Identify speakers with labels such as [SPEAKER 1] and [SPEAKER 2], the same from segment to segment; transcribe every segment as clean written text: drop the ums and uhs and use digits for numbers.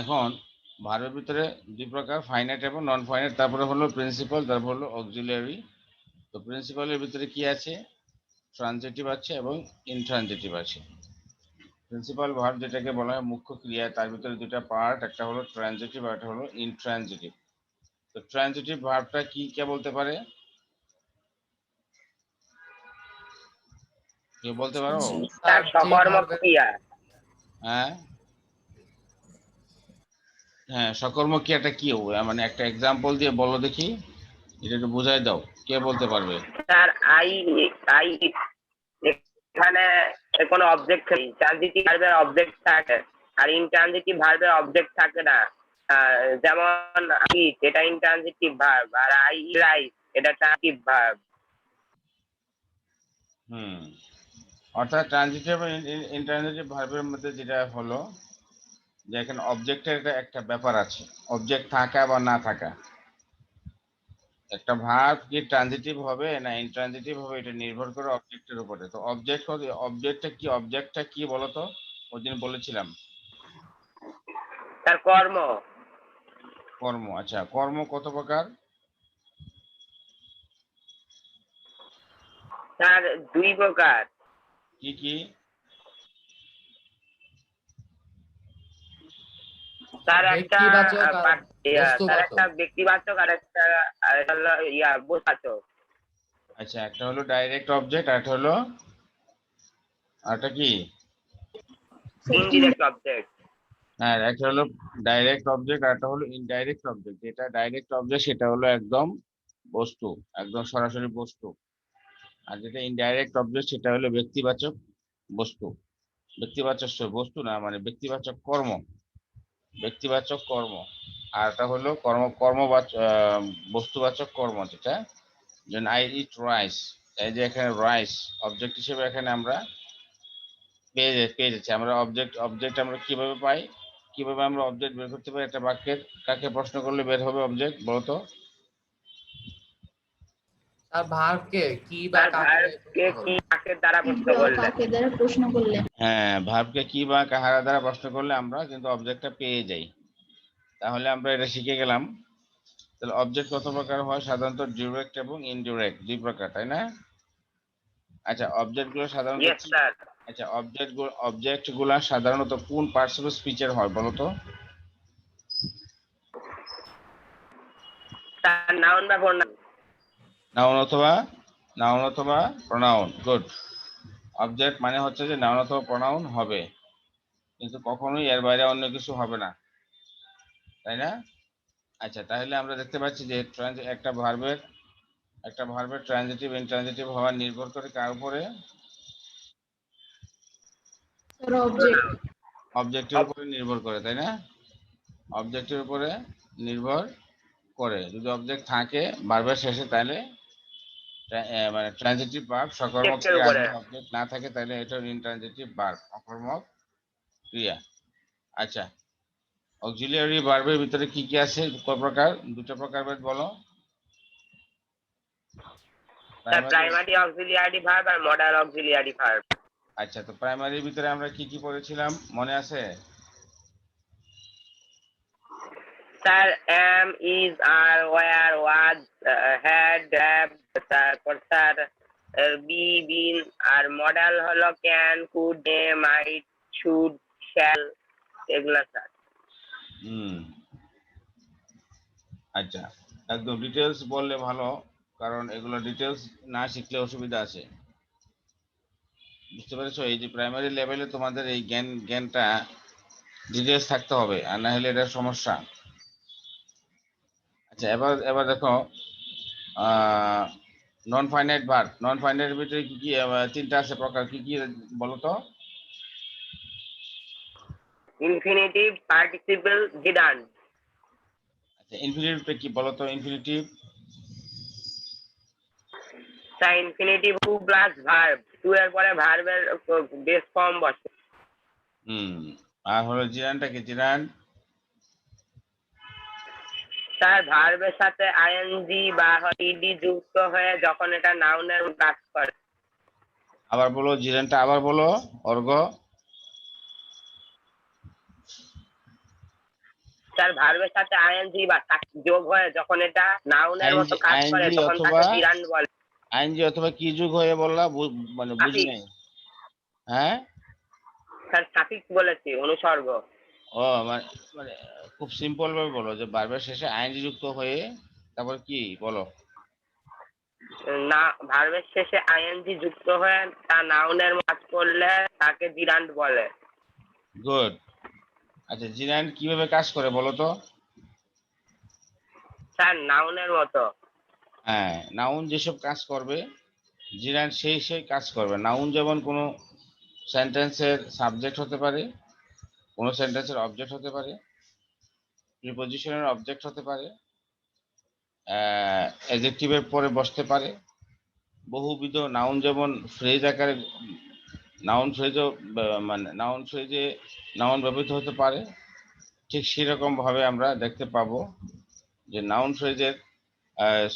[SPEAKER 1] এখন ভার্বের ভিতরে দুই প্রকার, ফাইনাইট এবং নন ফাইনাইট, তারপরে হলো প্রিন্সিপাল, তারপর হলো অক্সিলিয়ারি। তো প্রিন্সিপালের ভিতরে কি আছে? ট্রানজিটিভ আছে এবং ইনট্রানজিটিভ আছে। প্রিন্সিপাল ভার্ব যেটাকে বলা হয় মুখ্য ক্রিয়া, তার ভিতরে দুটা পার্ট, একটা হলো ট্রানজিটিভ আর একটা হলো ইনট্রানজিটিভ। তো ট্রানজিটিভ ভার্বটা কি কে বলতে পারে? কেউ বলতে পারো?
[SPEAKER 2] তার সকর্মক ক্রিয়া।
[SPEAKER 1] হ্যাঁ হ্যাঁ, সকর্মক ক্রিয়াটা কি হবে? মানে একটা এক্সাম্পল দিয়ে বলো দেখি, এটা একটু বুঝাই দাও, কে বলতে পারবে?
[SPEAKER 2] স্যার আই আই এখানে কোনো অবজেক্ট নেই, ট্রানজিটিভ ভার্বের অবজেক্ট থাকে আর ইনট্রানজিটিভ ভার্বের অবজেক্ট থাকে না। যেমন ইট এটা ইনট্রানজিটিভ ভার্ব, আর আই রাইট এটা ট্রানজিটিভ ভার্ব।
[SPEAKER 1] অর্থাৎ ট্রানজিটিভ এবং ইনট্রানজিটিভ ভার্বের মধ্যে যেটা হলো যে এখানে অবজেক্টের একটা ব্যাপার আছে, অবজেক্ট থাকা বা না থাকা। একটা ভার্ব কি ট্রানজিটিভ হবে না ইনট্রানজিটিভ হবে এটা নির্ভর করে অবজেক্টের উপরে। তো অবজেক্টটা কি বলতো? ওই দিন বলেছিলাম
[SPEAKER 2] তার কর্ম।
[SPEAKER 1] কর্ম। আচ্ছা, কর্ম কত প্রকার?
[SPEAKER 2] তার দুই প্রকার।
[SPEAKER 1] কি কি?
[SPEAKER 2] তার একটা তার একটা ব্যক্তিবাচক আর একটা হলো বোধবাচক।
[SPEAKER 1] আচ্ছা, একটা হলো ডাইরেক্ট অবজেক্ট আর একটা হলো আরটা কি?
[SPEAKER 2] Indirect object.
[SPEAKER 1] হ্যাঁ, একটা হলো ডাইরেক্ট অবজেক্ট আর একটা হলো ইনডাইরেক্ট অবজেক্ট। যেটা ডাইরেক্ট অবজেক্ট সেটা হলো একদম বস্তু, একদম সরাসরি বস্তু। আর যেটা ইনডাইরেক্ট অবজেক্ট সেটা হলো ব্যক্তিবাচক বস্তু। ব্যক্তিবাচক বস্তু না, মানে ব্যক্তিবাচক কর্ম, ব্যক্তিবাচক কর্ম। আর এটা হলো বস্তুবাচক কর্ম, যেটা যেমন আই ইট রাইস। এই যে এখানে রাইস অবজেক্ট হিসেবে এখানে আমরা পেয়ে যাচ্ছি। আমরা অবজেক্ট আমরা কিভাবে পাই? কিভাবে আমরা অবজেক্ট বের করতে পারি একটা বাক্যের? কাকে প্রশ্ন করলে বের হবে অবজেক্ট বলতো?
[SPEAKER 3] তার ভার্বকে কি বা
[SPEAKER 2] কাকে দ্বারা
[SPEAKER 3] প্রশ্ন করলে।
[SPEAKER 1] হ্যাঁ, ভার্বকে কি বা কাহারা দ্বারা প্রশ্ন করলে আমরা কিন্তু অবজেক্টটা পেয়ে যাই। তাহলে আমরা এটা শিখে গেলাম। তাহলে অবজেক্ট কত প্রকার হয়? সাধারণত ডিরেক্ট এবং ইনডিরেক্ট দুই প্রকার, তাই না? আচ্ছা, অবজেক্টগুলো সাধারণত আচ্ছা, অবজেক্টগুলো সাধারণত কোন পার্টস অফ স্পিচের হয় বলতো?
[SPEAKER 2] নাউন বা প্রোনাউন।
[SPEAKER 1] নাউন অথবা প্রোনাউন। গুড। অবজেক্ট মানে হচ্ছে যে নাউন অথবা প্রোনাউন হবে, কিন্তু কখনোই এর বাইরে অন্য কিছু হবে না, তাই না? আচ্ছা, তাহলে আমরা দেখতে পাচ্ছি যে একটা ভার্বের ট্রানজিটিভ ইনট্রানজিটিভ হওয়া নির্ভর করে কার উপরে? অবজেক্টের উপরে নির্ভর করে, তাই না? অবজেক্টের উপরে নির্ভর করে। যদি অবজেক্ট থাকে ভার্বের শেষে তাহলে মানে ট্রানজিটিভ ভার্ব সকর্মক ক্রিয়া আসবে, অবজেক্ট না থাকে তাহলে এটা ইনট্রানজিটিভ ভার্ব অকর্মক ক্রিয়া। আচ্ছা, অক্সিলিয়ারি ভার্বের ভিতরে কি কি আছে? কয় প্রকার? দুটো প্রকার বলো।
[SPEAKER 2] প্রাইমারি অক্সিলিয়ারি ভার্ব আর মডাল অক্সিলিয়ারি ভার্ব।
[SPEAKER 1] আচ্ছা, তো প্রাইমারির ভিতরে আমরা কি কি পড়েছিলাম মনে আছে?
[SPEAKER 2] Sir am, is, are, were, was, had, have, তারপর স্যার বি, বিন। আর মডেল হলো can, could, may, might, should, shall, এগুলা স্যার।
[SPEAKER 1] আচ্ছা, একদম ডিটেলস বললে ভালো, কারণ এগুলো ডিটেলস না শিখলে অসুবিধা আছে, বুঝতে পেরেছো? এই যে প্রাইমারি লেভেলে তোমাদের এই জ্ঞানটা ডিটেলস থাকতে হবে, আর না হলে এটা সমস্যা। আচ্ছা, এবার দেখো নন ফাইনাইট ভার্ব। নন ফাইনাইটের ভিতরে কি কি তিনটা আছে প্রকার, কি কি বলো তো?
[SPEAKER 2] ইনফিনিটিভ, পার্টিসিপল, ডিডান্ট।
[SPEAKER 1] আচ্ছা, ইনফিনিটিভটা কি বলো তো? Infinitive
[SPEAKER 2] sir infinitive to plus verb, to এর পরে ভার্বের বেস ফর্ম বসে।
[SPEAKER 1] আর হলো জিরানটা কি? জিরান
[SPEAKER 2] স্যার ভার্বের সাথে আইএনজি বা ইডি যুক্ত হয়ে যখন এটা নাউনের কাজ করে।
[SPEAKER 1] আবার বলো, জিরানটা আবার বলো। অর্ঘ
[SPEAKER 2] স্যার ভার্বের সাথে আইএনজি বা যোগ হয়ে যখন এটা নাউনের মতো কাজ করে
[SPEAKER 1] আইএনজি
[SPEAKER 2] তখন
[SPEAKER 1] অথবা
[SPEAKER 2] তাকে জিরান্ড বলে।
[SPEAKER 1] আইএনজি অথবা কি যুগ হয়ে বললা, মানে বুঝি
[SPEAKER 2] সাফিক্স,
[SPEAKER 1] নাই। হ্যাঁ,
[SPEAKER 2] স্যার সাফিক্স বলেছি, অনুসর্গ।
[SPEAKER 1] ও মানে মানে খুব সিম্পল ভাবে বলো যে ভার্বের শেষে আইএনজি যুক্ত হয়ে তারপর কি বলো।
[SPEAKER 2] না, ভার্বের শেষে আইএনজি যুক্ত হয়ে তা নাউনের কাজ করলে তাকে জিরান্ড বলে।
[SPEAKER 1] গুড। আচ্ছা, জিরান্ড কিভাবে কাজ করে বলো তো?
[SPEAKER 2] স্যার নাউনের মতো।
[SPEAKER 1] হ্যাঁ, নাউন যেসব কাজ করবে জিরান্ড সেই সেই কাজ করবে। নাউন যেমন কোনো সেন্টেন্সের সাবজেক্ট হতে পারে, কোনো সেন্টেন্সের অবজেক্ট হতে পারে, প্রিপজিশনের অবজেক্ট হতে পারে, অ্যাডজেক্টিভের পরে বসতে পারে। বহুবিধ নাউন যেমন ফ্রেজ আকারে, নাউন ফ্রেজও মানে নাউন ফ্রেজে নাউন ব্যবহৃত হতে পারে। ঠিক সেরকম ভাবে আমরা দেখতে পাবো যে নাউন ফ্রেজের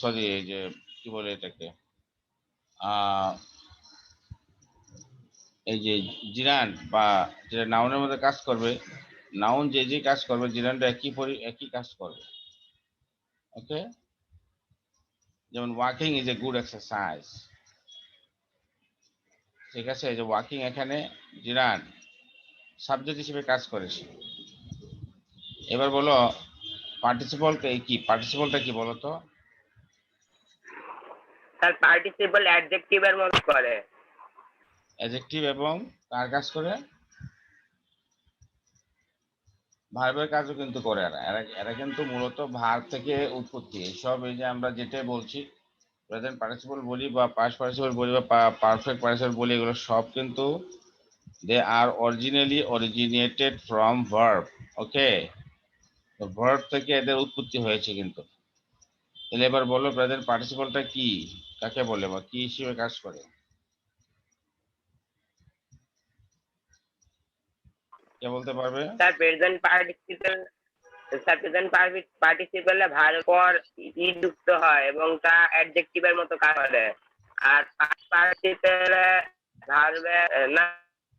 [SPEAKER 1] সরি, এই যে কি বলে এটাকে, এই যে জিরান্ড বা যেটা নাউনের মধ্যে কাজ করবে, নাউন যে যে কাজ করবে জিরান্ড একই কাজ করবে। ওকে, যেমন walking is a good exercise. ঠিক আছে, এই যে ওয়াকিং এখানে জিরান্ড সাবজেক্ট হিসেবে কাজ করেছে। এবার বলো পার্টিসিপলটা কি, পার্টিসিপলটা কি বলো তো?
[SPEAKER 2] স্যার পার্টিসিপল অ্যাডজেক্টিভের মতো করে।
[SPEAKER 1] অ্যাডজেক্টিভ এবং কার কাজ করে? ভার্বের কাজও কিন্তু করে। এরা কিন্তু মূলত ভার্ব থেকে উৎপত্তি। সব এই যে আমরা যেটাই বলছি, প্রেজেন্ট পার্টিসিপল বলি বা পাস্ট পার্টিসিপল বলি বা পারফেক্ট পার্টিসিপল বলি, এগুলো সব কিন্তু দে আর অরিজিনেটেড ফ্রম ভার্ব। ওকে, তো ভার্ব থেকে এদের উৎপত্তি হয়েছে কিন্তু। তাহলে এবার বলো প্রেজেন্ট পার্টিসিপলটা কি, কাকে বলে বা কি হিসেবে কাজ করে? কে বলতে পারবে?
[SPEAKER 2] Sir present participle, sir present পার্টিসিপলে ভার্ব পর ই যুক্ত হয় এবং তা অ্যাডজেক্টিভের মতো কাজ করে। আর পাস্ট পার্টিসিপলে ভার্বে না,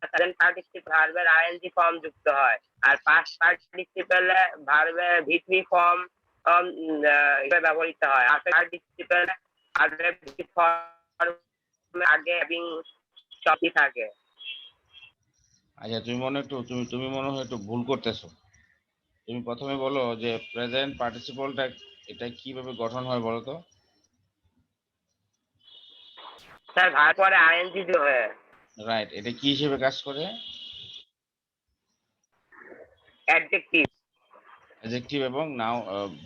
[SPEAKER 2] প্রেজেন্ট পার্টিসিপল ভার্বের আইএনজি ফর্ম যুক্ত হয়। আর পাস্ট পার্টিসিপলে ভার্বে ভিথি ফর্ম হিসেবে ব্যবহৃত হয়। আর পার্টিসিপলে ভার্বের ভিথি ফর্ম আগে হ্যাভিং শব্দই থাকে।
[SPEAKER 1] আচ্ছা, তুমি মনে হয় একটু ভুল করতেছো। তুমি প্রথমে বলো যে প্রেজেন্ট পার্টিসিপলটা এটা কিভাবে গঠন হয় বলো তো?
[SPEAKER 2] স্যার ভার্ব পরে আইএনজি হয়ে
[SPEAKER 1] রাইট, এটা কি হিসেবে কাজ করে?
[SPEAKER 2] অ্যাডজেক্টিভ।
[SPEAKER 1] অ্যাডজেক্টিভ এবং নাও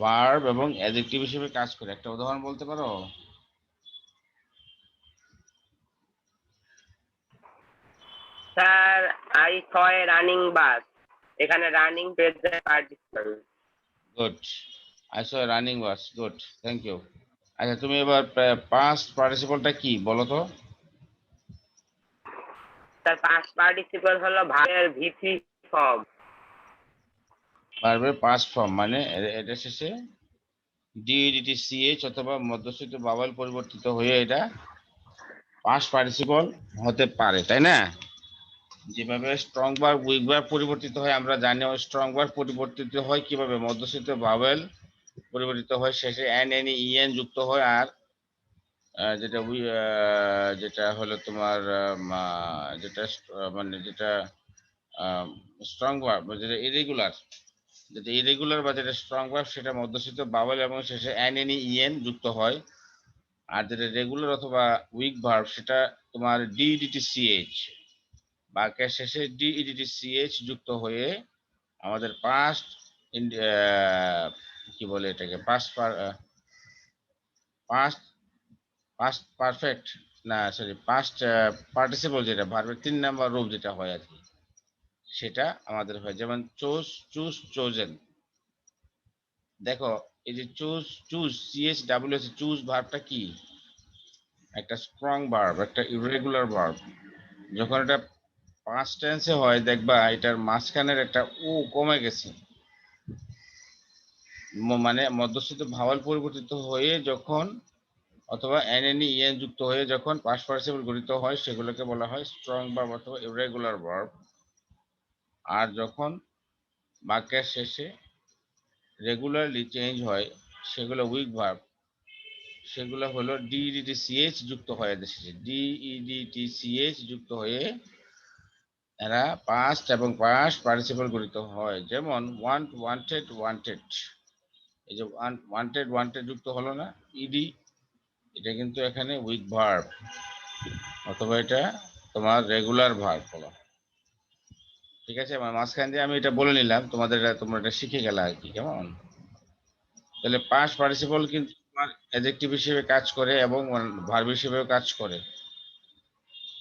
[SPEAKER 1] ভার্ব এবং অ্যাডজেক্টিভ হিসেবে কাজ করে। একটা উদাহরণ বলতে পারো?
[SPEAKER 2] Sir I saw a running bus, এখানে running present participle.
[SPEAKER 1] Good. I saw running bus. Good, thank you. আচ্ছা, তুমি এবার পাস্ট পার্টিসিপলটা কি বলো তো?
[SPEAKER 2] স্যার পাস্ট পার্টিসিপল হলো ভার্বের ভিথি ফর্ম।
[SPEAKER 1] ভার্বের পাস্ট ফর্ম মানে এটা শেষে ডিইডিটি সিএইচ অথবা মধ্যস্থিত ভাওয়েল পরিবর্তিত হয়ে এটা পাস্ট পার্টিসিপল হতে পারে, তাই না? যেভাবে স্ট্রং ভার্ব উইক ভার্ব পরিবর্তিত হয় আমরা জানি, স্ট্রং ভার্ব পরিবর্তিত হয় কিভাবে, মধ্যস্থিত ভাওয়েল পরিবর্তিত হয়, শেষে এন এন ইএন যুক্ত হয়। আর যেটা হলো তোমার যেটা স্ট্রং ভার্ব যেটা ইরেগুলার বা যেটা স্ট্রং ভার্ব সেটা মধ্যস্থিত ভাওয়েল এবং শেষে এন এন ইএন যুক্ত হয়। আর যেটা রেগুলার অথবা উইক ভার্ব সেটা তোমার ডিইডিটি সিএইচ, বাক্যের শেষে ডিইডিটি সিএইচ যুক্ত হয়ে আমাদের পাস্ট কি বলে এটাকে, পাস্ট পাস্ট পাস্ট পারফেক্ট, না সরি, পাস্ট পার্টিসিপল যেটা ভার্বের 3 নম্বর রূপ যেটা হয় আর কি, সেটা আমাদের হয়। যেমন চুজ, চোজেন। দেখো এই যে choose C H W S, choose ভার্বটা কি? একটা স্ট্রং ভার্ব, একটা ইরেগুলার ভার্ব। যখন এটা পাস্ট টেন্সে হয় দেখবা এটার মাঝখানের একটা ও কমে গেছে, মানে মধ্যস্থিত ভাওয়াল পরিবর্তিত হয়ে যখন অথবা এনএনই ইএন যুক্ত হয়ে যখন পাস্ট পার্টিসিপল গঠিত হয় সেগুলোকে বলা হয় স্ট্রং ভার্ব অথবা ইরেগুলার ভার্ব। আর যখন বাক্যের শেষে রেগুলারলি চেঞ্জ হয় সেগুলো উইক ভার্ব, সেগুলো হলো ডিইডিটিসিএইচ যুক্ত হয়ে এসেছে, ডিইডিটিসিএইচ যুক্ত হয়ে এরা পাস্ট এবং পাস্ট পার্টিসিপল গঠিত হয়। যেমন ওয়ান্ট, ওয়ান্টেড, ওয়ান্টেড। এই যে ওয়ান্টেড ওয়ান্টেড যুক্ত হলো না ইডি, এটা কিন্তু এখানে উইক ভার্ব, অথবা এটা তোমার রেগুলার ভার্ব হলো। ঠিক আছে, আমার মাঝখান দিয়ে আমি এটা বলে নিলাম তোমাদের, তোমরা এটা শিখে গেলে আর কি, কেমন? তাহলে পাস্ট পার্টিসিপল কিন্তু তোমার অ্যাডজেক্টিভ হিসেবে কাজ করে এবং ভার্ব হিসেবেও কাজ করে।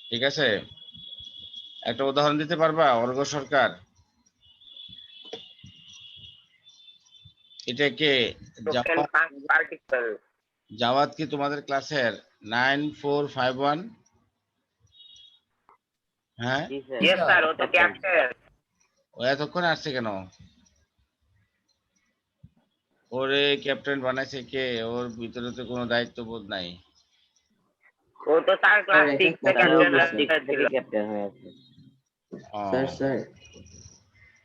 [SPEAKER 1] ঠিক আছে, একটা উদাহরণ দিতে পারবা অর্ঘ্য সরকার? এটা কে?
[SPEAKER 2] broken past participle.
[SPEAKER 1] জাওয়াত কি তোমাদের ক্লাসের 9451? হ্যাঁ,
[SPEAKER 4] জি স্যার।
[SPEAKER 2] Yes sir, ও তো ক্যাপ্টেন।
[SPEAKER 1] ও এতক্ষণ আসছে কেন? ওরে ক্যাপ্টেন বানাইছে কে? ওর ভিতরে তো কোনো দায়িত্ববোধ নাই।
[SPEAKER 2] ও তো স্যার ক্লাস
[SPEAKER 5] স্যার,
[SPEAKER 2] 6
[SPEAKER 5] এটা
[SPEAKER 2] থেকে
[SPEAKER 5] কথা
[SPEAKER 2] ক্লাস
[SPEAKER 5] বলছে।
[SPEAKER 2] 6
[SPEAKER 4] থেকে
[SPEAKER 2] ছিল।
[SPEAKER 4] ক্যাপ্টেন হয়ে আছে।
[SPEAKER 1] ও,
[SPEAKER 5] স্যার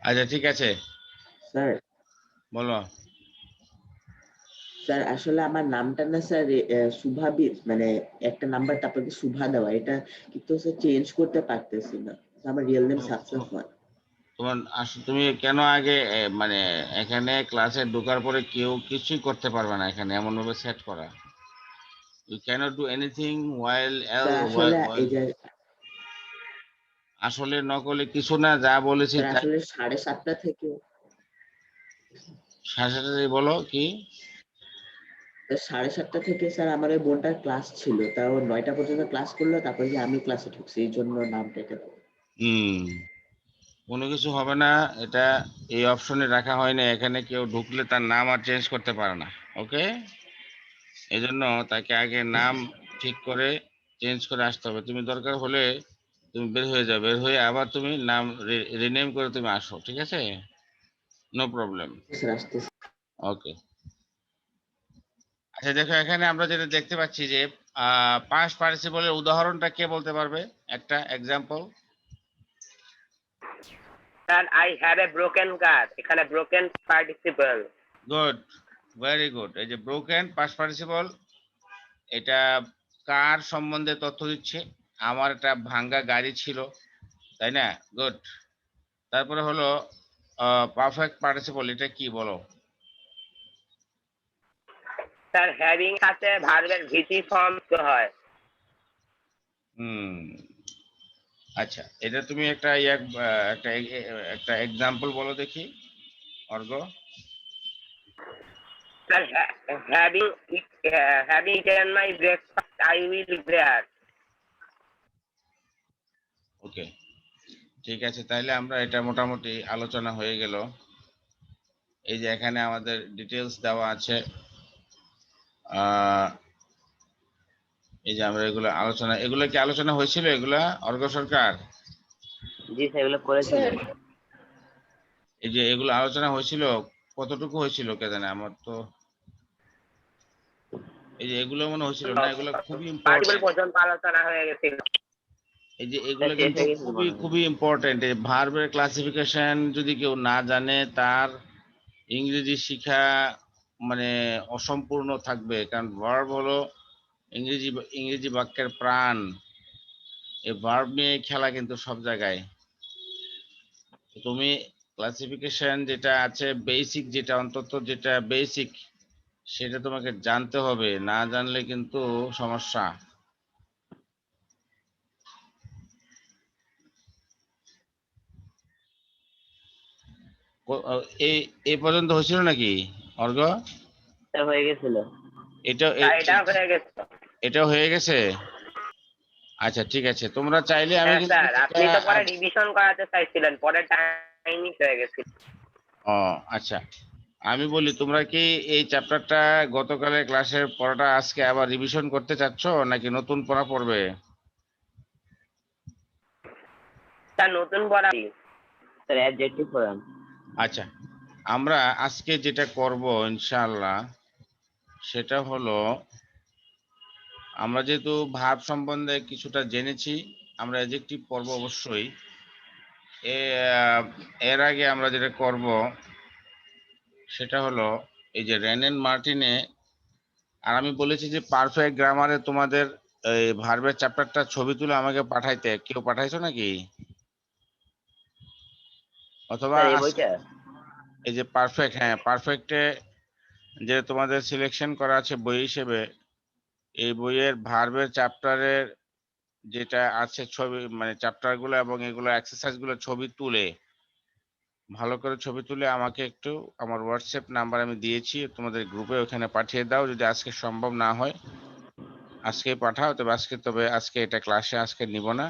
[SPEAKER 1] আচ্ছা ঠিক আছে,
[SPEAKER 5] স্যার
[SPEAKER 1] বলো।
[SPEAKER 5] স্যার আসলে আমার নামটা না স্যার শুভাবীর, মানে একটা নাম্বার তারপরে শুভা দেওয়া, এটা কিন্তু স্যার চেঞ্জ করতে পারতেছি না। আমার রিয়েল নেম সাকসেসফুল।
[SPEAKER 1] তোমার তুমি কেন আগে মানে এখানে ক্লাসে ঢোকার পরে কেউ কিছুই করতে পারবে না, এখানে এমন ভাবে সেট করা, you can't do anything while
[SPEAKER 5] sir আসলে এই যে
[SPEAKER 1] আসলে নকলে কিছু না, যা বলেছি
[SPEAKER 5] স্যার
[SPEAKER 1] তাই।
[SPEAKER 5] আসলে 7:30 থেকে
[SPEAKER 1] 7:30 বলো কি?
[SPEAKER 5] 7:30 থেকে স্যার আমার ওই বোনটার ক্লাস ছিল, তাও 9টা পর্যন্ত ক্লাস করলো, তারপরে যে আমি ক্লাসে ঢুকছি, এই জন্য নামটা এটা।
[SPEAKER 1] হুম, কোনো কিছু হবে না, এটা এই অপশনে রাখা হয় না, এখানে কেউ ঢুকলে তার নাম আর চেঞ্জ করতে পারে না। ওকে, এই জন্য তাকে আগে নাম ঠিক করে চেঞ্জ করে আসতে হবে। তুমি দরকার হলে তুমি বের হয়ে যাও, বের হয়ে আবার তুমি নাম রিনেম করে তুমি আসো, ঠিক আছে, নো প্রবলেম।
[SPEAKER 5] স্যার আসতেছে।
[SPEAKER 1] ওকে, আচ্ছা দেখো এখানে আমরা যেটা দেখতে পাচ্ছি যে পাস্ট পার্টিসিপলের উদাহরণটা কে বলতে পারবে? একটা example.
[SPEAKER 2] Sir I have a broken car, এখানে broken participle.
[SPEAKER 1] Good, very good. এই যে ব্রোকেন পাস্ট পার্টিসিপল, এটা কার সম্বন্ধে তথ্য দিচ্ছে? আমার একটা ভাঙ্গা গাড়ি ছিল, তাই না? গুড। তারপরে হলো পারফেক্ট পার্টিসিপল, এটা কি বলো?
[SPEAKER 2] স্যার হ্যাভিং সাথে ভার্বের ভিটি ফর্ম হয়।
[SPEAKER 1] হুম, আচ্ছা এটা তুমি একটা একটা একটা এক্সাম্পল বলো দেখি Arghya.
[SPEAKER 2] Sir having eaten my breakfast I will there.
[SPEAKER 1] Okay, ঠিক আছে, তাহলে আমরা এটা মোটামুটি আলোচনা হয়ে গেল। এই যে এখানে আমাদের ডিটেলস দেওয়া আছে, এই যে আমরা এগুলো আলোচনা, এগুলো কি আলোচনা হয়েছিল এগুলা অর্ঘ্য সরকার?
[SPEAKER 4] জি স্যার, এগুলো করেছিলেন।
[SPEAKER 3] স্যার
[SPEAKER 1] এই যে এগুলো আলোচনা হয়েছিল, কতটুকু হয়েছিল কে জানে, আমার তো এই যে এগুলো মনে হয়েছিল না, এগুলো খুবই
[SPEAKER 2] পার্টিবল
[SPEAKER 1] ইম্পর্টেন্ট।
[SPEAKER 2] পর্যন্ত আলোচনা হয়ে গেছিল।
[SPEAKER 1] এই যে এগুলো
[SPEAKER 4] শেষ
[SPEAKER 1] কিন্তু
[SPEAKER 4] হয়ে গেছিল
[SPEAKER 1] খুবই
[SPEAKER 4] মনে হয়।
[SPEAKER 1] খুবই ইম্পর্টেন্ট। এই ভার্বের ক্লাসিফিকেশন যদি কেউ না জানে, তার ইংরেজি শিক্ষা মানে অসম্পূর্ণ থাকবে, কারণ ভার্ব হলো ইংরেজি বাক্যের প্রাণ। এই ভার্ব নিয়ে খেলা কিন্তু সব জায়গায়। তুমি ক্লাসিফিকেশন যেটা আছে বেসিক, যেটা অন্তত যেটা বেসিক, সেটা তোমাকে জানতে হবে, না জানলে কিন্তু সমস্যা। এই এই পর্যন্ত হয়েছিল নাকি অর্ঘ্য?
[SPEAKER 4] স্যার হয়ে গেছিল।
[SPEAKER 1] এটা
[SPEAKER 2] এটা হয়ে গেছে।
[SPEAKER 1] এটাও হয়ে গেছে। আচ্ছা ঠিক আছে, তোমরা চাইলে আমি
[SPEAKER 2] হ্যাঁ
[SPEAKER 1] কিন্তু
[SPEAKER 2] স্যার, আপনি তো পরে রিভিশন করাতে চাইছিলেন, পরে টাইম হয়ে গেছিল।
[SPEAKER 1] ও আচ্ছা, আমি বলি তোমরা কি এই চ্যাপ্টারটা গতকালের ক্লাসের পড়াটা আজকে আবার রিভিশন করতে চাচ্ছ, নাকি নতুন পড়া পড়বে?
[SPEAKER 2] স্যার নতুন পড়া।
[SPEAKER 4] স্যার অ্যাডজেক্টিভ পড়ান।
[SPEAKER 1] আচ্ছা, আমরা আজকে যেটা করব ইনশাআল্লাহ, সেটা হলো আমরা যেহেতু ভার্ব সম্বন্ধে কিছুটা জেনেছি, আমরা অ্যাডজেক্টিভ পড়ব অবশ্যই। এর আগে আমরা যেটা করব সেটা হলো এই যে রেনেন মার্টিনে, আর আমি বলেছি যে পারফেক্ট গ্রামারে তোমাদের এই ভার্বের চ্যাপ্টারটা ছবি তুলে আমাকে পাঠাইতে, কেউ পাঠাইছো নাকি? অথবা
[SPEAKER 4] স্যার এই বইটা?
[SPEAKER 1] এই যে পারফেক্ট, হ্যাঁ পারফেক্টে যে তোমাদের সিলেকশন করা আছে বই হিসেবে, এই বইয়ের ভার্বের চ্যাপ্টারের যেটা আছে ছবি, মানে চ্যাপ্টার গুলো এবং এগুলো এক্সারসাইজ গুলো ছবি তুলে, ভালো করে ছবি তুলে আমাকে একটু আমার হোয়াটসঅ্যাপ নাম্বার আমি দিয়েছি তোমাদের গ্রুপে, ওখানে পাঠিয়ে দাও। যদি আজকে সম্ভব না হয় আজকে পাঠাও, তবে আজকে এটা ক্লাসে আজকে নিব না,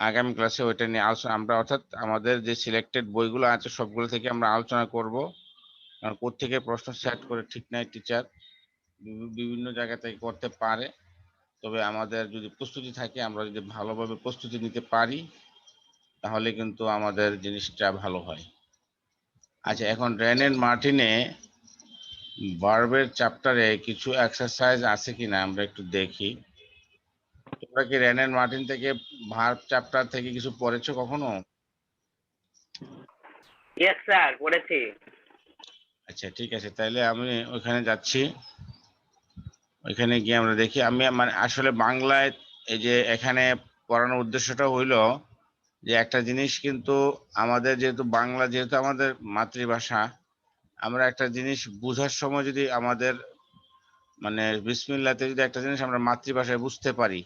[SPEAKER 1] আগামী ক্লাসে ওইটা নিয়ে আলোচনা আমরা, অর্থাৎ আমাদের যে সিলেক্টেড বইগুলো আছে সবগুলো থেকে আমরা আলোচনা করব। কারণ কোত্থেকে প্রশ্ন সেট করে ঠিক নাই, টিচার বিভিন্ন জায়গা থেকে করতে পারে। তবে আমাদের যদি প্রস্তুতি থাকে, আমরা যদি ভালোভাবে প্রস্তুতি নিতে পারি, তাহলে কিন্তু আমাদের জিনিসটা ভালো হয়। আচ্ছা, এখন রেনেন মার্টিনে ভার্বের চ্যাপ্টারে কিছু এক্সারসাইজ আছে কিনা আমরা একটু দেখি। তোমরা কি রেনেন মার্টিন থেকে ভার্ব চ্যাপ্টার থেকে কিছু পড়েছো কখনো?
[SPEAKER 2] ইয়েস স্যার, পড়েছি।
[SPEAKER 1] আচ্ছা ঠিক আছে, তাহলে আমি ওইখানে যাচ্ছি, ওইখানে গিয়ে আমরা দেখি। আমি মানে আসলে বাংলায় এই যে এখানে পড়ানোর উদ্দেশ্যটা হইলো যে একটা জিনিস কিন্তু আমাদের যেহেতু বাংলা যেহেতু আমাদের মাতৃভাষা, আমরা একটা জিনিস বোঝার সময় যদি আমাদের মানে বিসমিল্লাতে যদি একটা জিনিস আমরা মাতৃভাষায় বুঝতে পারি,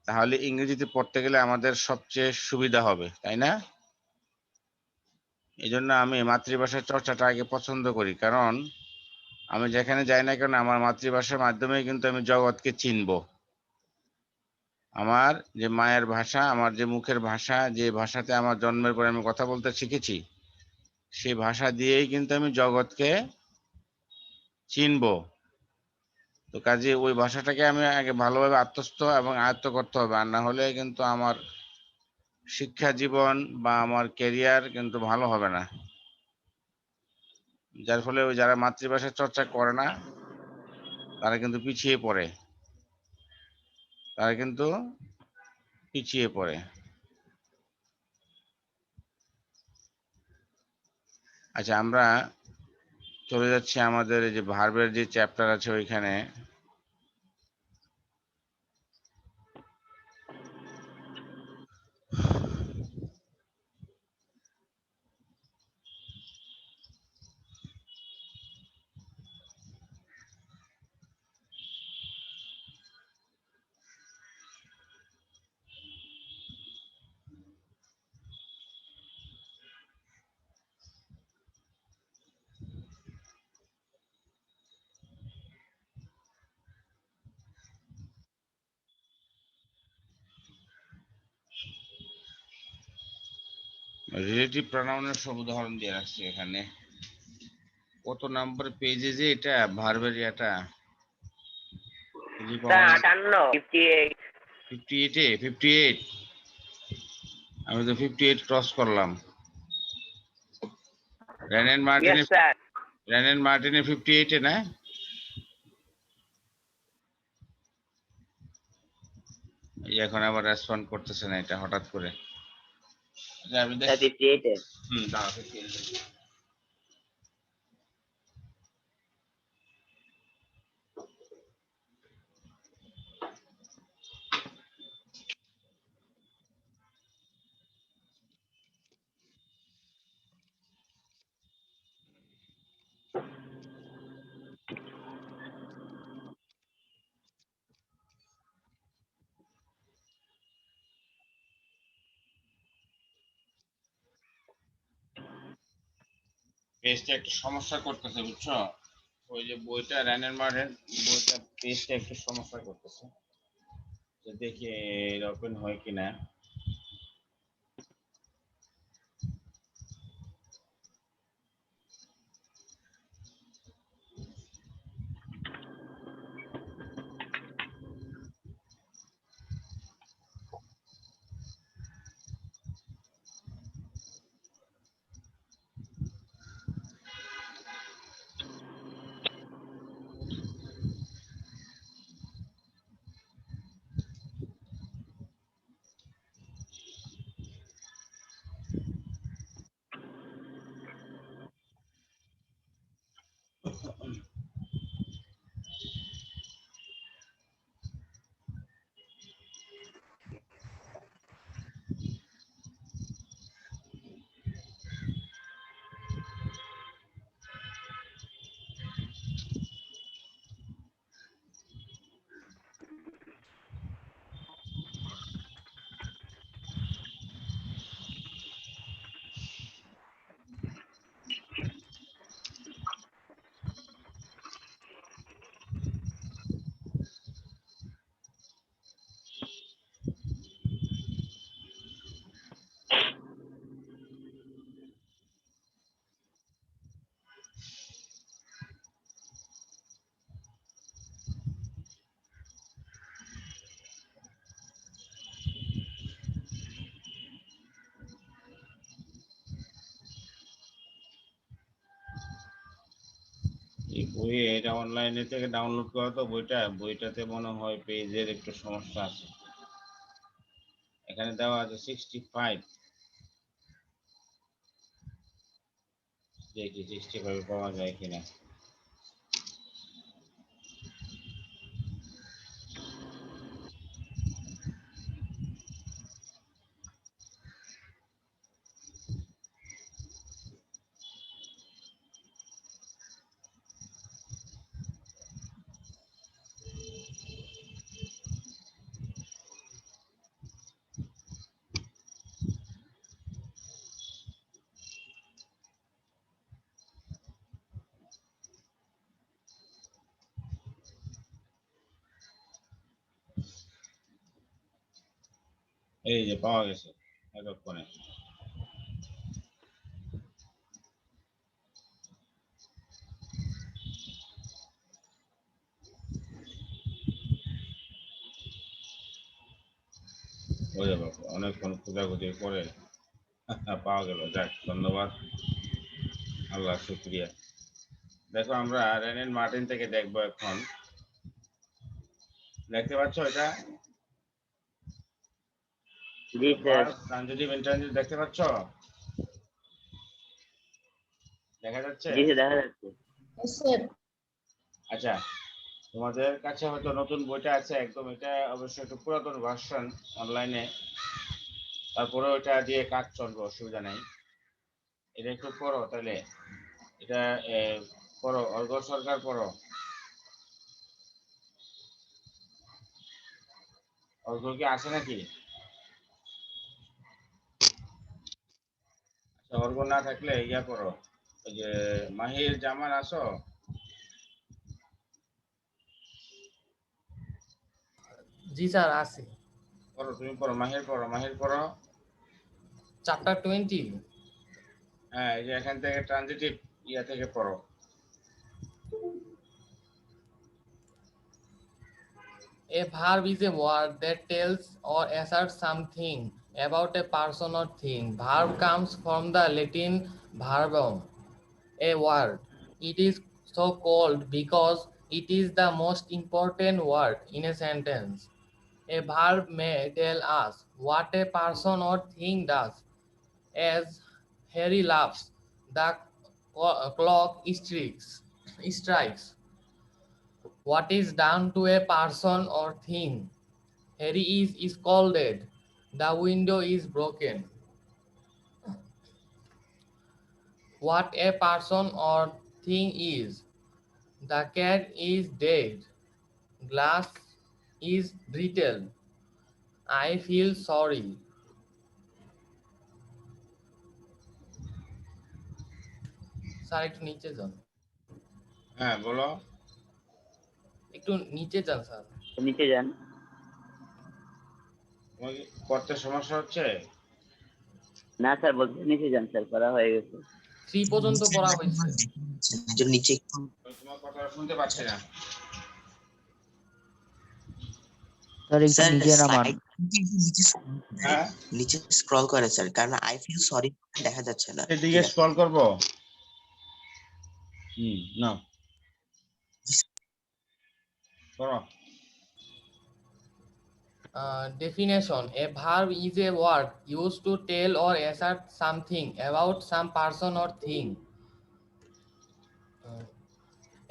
[SPEAKER 1] তাহলে ইংরেজিতে পড়তে গেলে আমাদের সবচেয়ে সুবিধা হবে, তাই না? এই জন্য আমি মাতৃভাষার চর্চাটা আগে পছন্দ করি, কারণ আমি যেখানে যাই না কেন আমার মাতৃভাষার মাধ্যমেই কিন্তু আমি জগৎকে চিনব। আমার যে মায়ের ভাষা, আমার যে মুখের ভাষা, যে ভাষাতে আমার জন্মের পরে আমি কথা বলতে শিখেছি, সেই ভাষা দিয়েই কিন্তু আমি জগৎকে চিনব। তো কাজে ওই ভাষাটাকে আমি আগে ভালোভাবে আত্মস্থ এবং আয়ত্ত করতে হবে, আর না হলে কিন্তু আমার শিক্ষা জীবন বা আমার ক্যারিয়ার কিন্তু ভালো হবে না। যার ফলে ওই যারা মাতৃভাষার চর্চা করে না তারা কিন্তু পিছিয়ে পড়ে, তারা কিন্তু পিছিয়ে পড়ে। আচ্ছা, আমরা চলে যাচ্ছি আমাদের এই যে ভার্বের যে চ্যাপ্টার আছে ওইখানে। রিলেটিভ প্রনাউনের সব উদাহরণ দিয়ে রাখছি এখানে। কত নাম্বার পেজে যে এটা ভার্বের এটা
[SPEAKER 2] স্যার 58, 58।
[SPEAKER 1] 58-এ 58, আমি তো 58 ক্রস করলাম। রেনেন
[SPEAKER 2] ইয়েস
[SPEAKER 1] মার্টিনে
[SPEAKER 2] স্যার।
[SPEAKER 1] 58-এ না? এই এখন আবার রেসপন্ড করতেছে না এটা হঠাৎ করে। আচ্ছা, আমি
[SPEAKER 4] স্যার
[SPEAKER 1] দেখছি।
[SPEAKER 4] 58-এ।
[SPEAKER 1] দাঁড়া 58। পেজটা একটু সমস্যা করতেছে বুঝছো, ওই যে বইটা রেনেন মার্টিন বইটা পেজটা একটু সমস্যা করতেছে, তো দেখি ওপেন হয় কিনা। এই বই এটা অনলাইনে থেকে ডাউনলোড করা তো বইটাতে মনে হয় পেজের একটু সমস্যা আছে। এখানে দেওয়া আছে 65, দেখি 65 পাওয়া যায় কিনা। এই যে পাওয়া গেছে এতক্ষণে। ওরে বাবা, অনেকক্ষণ খোঁজাখুঁজির পরে পাওয়া গেল। যাক, ধন্যবাদ, আল্লাহ শুক্রিয়া। দেখো আমরা রেনেন মার্টিন থেকে দেখবো এখন। দেখতে পাচ্ছ এটা?
[SPEAKER 4] জি স্যার।
[SPEAKER 1] ট্রানজিটিভ ইন্ট্রানজিটিভ দেখতে পাচ্ছ? দেখা যাচ্ছে?
[SPEAKER 4] জি স্যার, দেখা যাচ্ছে।
[SPEAKER 3] স্যার
[SPEAKER 1] আচ্ছা, তোমাদের কাছে হয়তো নতুন বইটা আছে একদম, এটা অবশ্যই একটু পুরাতন ভার্সন অনলাইনে, তারপরে ওটা দিয়ে কাজ চলবে, অসুবিধা নেই। এটা একটু পড়ো তাহলে, এটা পড়ো, অর্ঘ সরকার পড়ো। অর্ঘ কি আছে নাকি? আচ্ছা, অর্ঘ না থাকলে ইয়া করো, ওই যে মাহির জামান আসো,
[SPEAKER 3] জি স্যার আছে।
[SPEAKER 1] পড়ো, তুমি পড়ো, মাহির পড়ো, মাহির পড়ো।
[SPEAKER 3] চ্যাপ্টার 20।
[SPEAKER 1] হ্যাঁ, এই যে এখান থেকে ট্রানজিটিভ ইয়া থেকে পড়ো।
[SPEAKER 3] A verb is a word that tells or asserts something about a person or thing. Verb comes from the Latin verbum, a word. It is so called because it is the most important word in a sentence. A verb may tell us what a person or thing does. As Harry laughs, the clock strikes. What is done to a person or thing? Harry is scolded. The window is broken. What a person or thing is. The cat is dead. Glass is brittle. I feel sorry. Sir একটু নিচে যান,
[SPEAKER 1] হ্যাঁ বলো।
[SPEAKER 3] একটু নিচে যান sir.
[SPEAKER 4] নিচে যান।
[SPEAKER 1] তোমার কি পড়তে সমস্যা হচ্ছে?
[SPEAKER 4] না স্যার, বলতে নিচে যান স্যার, পড়া হয়ে গেছে।
[SPEAKER 3] 3 পর্যন্ত পড়া হয়েছে।
[SPEAKER 5] নিচে
[SPEAKER 1] তোমার কথা শুনতে পাচ্ছি না।
[SPEAKER 6] স্যার একটু নিচে নামান।
[SPEAKER 1] হ্যাঁ,
[SPEAKER 5] নিচে স্ক্রল করে স্যার, কারণ আই ফিল সরি দেখা যাচ্ছে না।
[SPEAKER 1] এদিকে স্ক্রল করবো। না করো।
[SPEAKER 3] Definition: a verb is a word used to tell or assert something about some person or thing.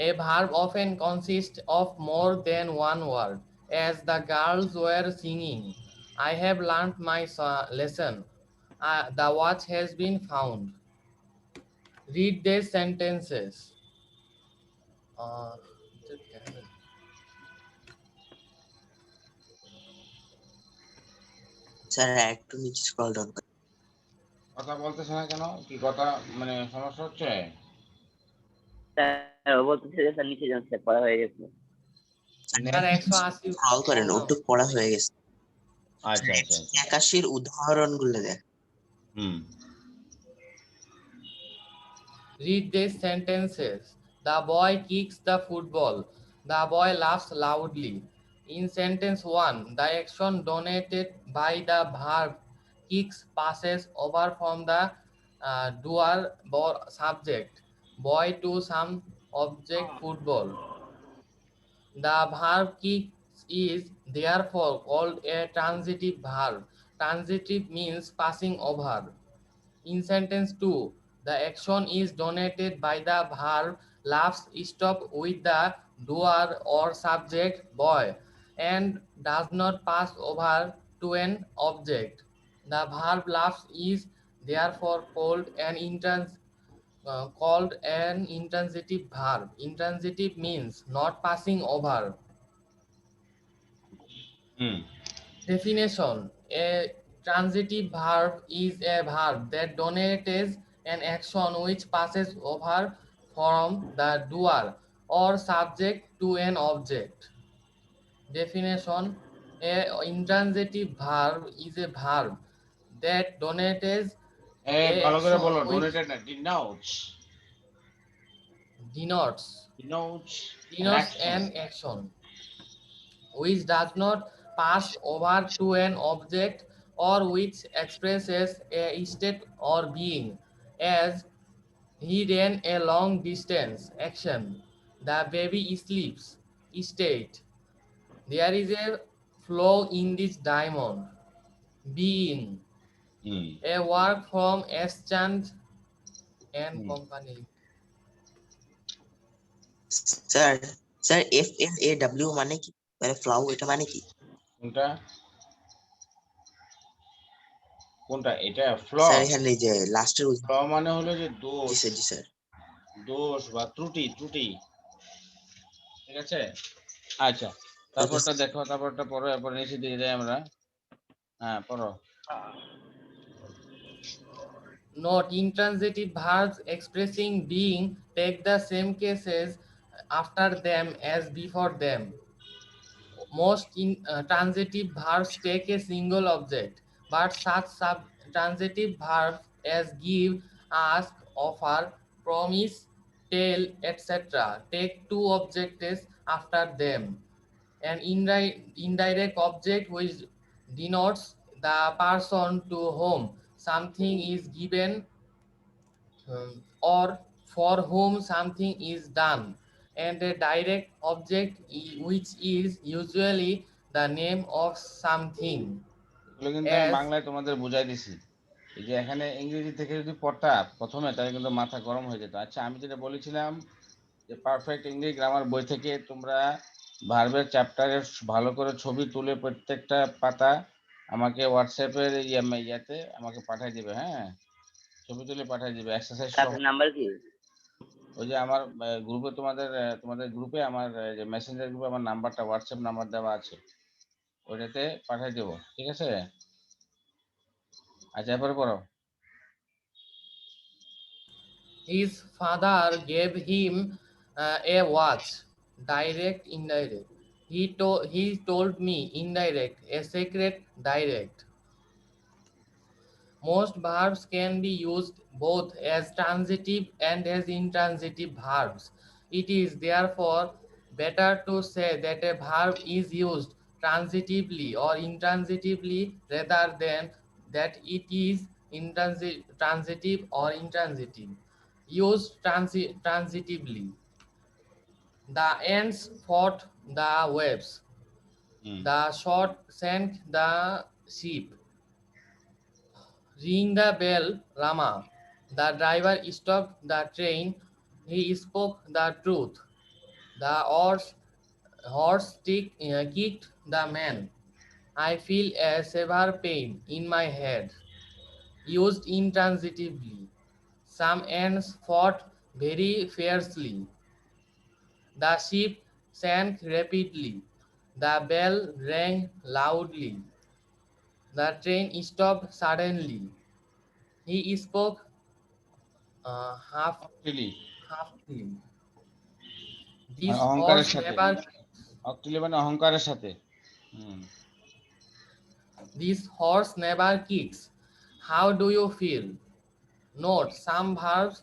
[SPEAKER 3] A verb often consists of more than one word. As the girls were singing, I have learnt my lesson. The watch has been found. Read these sentences. Uh,
[SPEAKER 7] sir একটু নিচে scroll down করুন।
[SPEAKER 1] কথা বলতেছে না কেন? কি কথা মানে সমস্যা হচ্ছে?
[SPEAKER 4] স্যার ও বলতেছে যে স্যার নিচে যান স্যার, পড়া হয়ে গেছে।
[SPEAKER 3] স্যার 180
[SPEAKER 7] স্ক্রল করেন, ওটু পড়া হয়ে গেছে।
[SPEAKER 1] আচ্ছা আচ্ছা আচ্ছা।
[SPEAKER 7] 81 উদাহরণগুলো দেখ।
[SPEAKER 1] হুম।
[SPEAKER 3] Read these sentences. The boy kicks the football. The boy laughs loudly. In sentence 1, the action donated by the verb kicks passes over from the doer subject boy to some object football. The verb kicks is therefore called a transitive verb. Transitive means passing over. In sentence 2, the action is donated by the verb laughs stop with the doer or subject boy and does not pass over to an object. The verb laughs is therefore called an intransitive verb. Intransitive means not passing over.
[SPEAKER 1] Hmm.
[SPEAKER 3] Definition: a transitive verb is a verb that donates an action which passes over from the doer or subject to an object. Definition: a intransitive verb is a verb that donates a
[SPEAKER 1] ভালো করে
[SPEAKER 3] action
[SPEAKER 1] বলো,
[SPEAKER 3] which
[SPEAKER 1] donated না, denotes.
[SPEAKER 3] denotes
[SPEAKER 1] denotes an
[SPEAKER 3] denotes
[SPEAKER 1] action.
[SPEAKER 3] an action which does not pass over to an object or which expresses a state or being, as he ran a long distance action, the baby sleeps state, there is a flow in this diamond, being,
[SPEAKER 1] hmm.
[SPEAKER 3] a work from Eschand and
[SPEAKER 1] hmm.
[SPEAKER 3] company.
[SPEAKER 7] Sir sir FLAW মানে কি? মানে ফ্লাউ, এটা মানে কি?
[SPEAKER 1] কোনটা? কোনটা? এটা flaw?
[SPEAKER 7] Sir এখানে যে লাস্টের
[SPEAKER 1] ফ্ল মানে হলো যে
[SPEAKER 7] জি
[SPEAKER 1] দোষ,
[SPEAKER 7] স্যার, জি স্যার।
[SPEAKER 1] দোষ বা ত্রুটি, ত্রুটি। ঠিক আছে? আচ্ছা,
[SPEAKER 7] ওকে
[SPEAKER 1] তারপরটা দেখো, তারপরটা পড়ো, এরপর নিচে দিয়ে যাই আমরা। হ্যাঁ, পড়ো।
[SPEAKER 3] Note: intransitive verbs expressing being take the same cases after them as before them. Most transitive verbs take a single object, but such transitive verbs as give, ask, offer, promise, tell, etc. take two objects after them. An indirect object which denotes the person to whom something is given or for whom something is done, and a direct object which is usually the name of something,
[SPEAKER 1] এগুলো কিন্তু আমি
[SPEAKER 3] as
[SPEAKER 1] বাংলায় তোমাদের বুঝাই দিছি। এই যে এখানে ইংরেজি থেকে যদি পড়তা প্রথমে, তাহলে কিন্তু মাথা গরম হয়ে যেত। আচ্ছা, আমি যেটা বলেছিলাম যে পারফেক্ট ইংলিশ গ্রামার বই থেকে তোমরা ভার্বের চ্যাপ্টারের ভালো করে ছবি তুলে প্রত্যেকটা পাতা আমাকে হোয়াটসঅ্যাপের ইয়াতে আমাকে পাঠিয়ে দিবে। হ্যাঁ, ছবি তুলে পাঠিয়ে দিবে এক্সারসাইজ সহ।
[SPEAKER 4] আপনার নাম্বার কি?
[SPEAKER 1] ওই যে আমার গ্রুপে তোমাদের গ্রুপে আমার যে মেসেঞ্জার গ্রুপে আমার নাম্বারটা, হোয়াটসঅ্যাপ নাম্বার দেওয়া আছে, ওইটাতে পাঠিয়ে দেবো। ঠিক আছে? আচ্ছা, এরপরে পড়ো।
[SPEAKER 3] his father gave him a watch. Direct, indirect. He told me, indirect. A secret, direct. Most verbs can be used both as transitive and as intransitive verbs. It is therefore better to say that a verb is used transitively or intransitively rather than that it is transitive or intransitive. Used transitively. The ants fought the waves.
[SPEAKER 1] Hmm.
[SPEAKER 3] The shot sank the ship. Ring the bell, Rama. The driver stopped the train. He spoke the truth. The kicked the man. I feel a severe pain in my head. Used intransitively. Some ants fought very fiercely. The ship sank rapidly. The bell rang loudly. The train stopped suddenly. He spoke
[SPEAKER 1] অক্টিলি
[SPEAKER 3] halfly.
[SPEAKER 1] মানে
[SPEAKER 3] This
[SPEAKER 1] অহংকারের
[SPEAKER 3] horse
[SPEAKER 1] সাথে,
[SPEAKER 3] never
[SPEAKER 1] অক্টিলি মানে অহংকারের সাথে।
[SPEAKER 3] This horse never kicks. How do you feel? Note: some verbs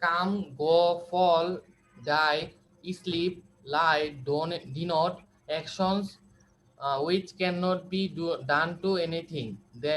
[SPEAKER 3] come, go, fall, die, sleep, lie denote actions which cannot be done to anything. They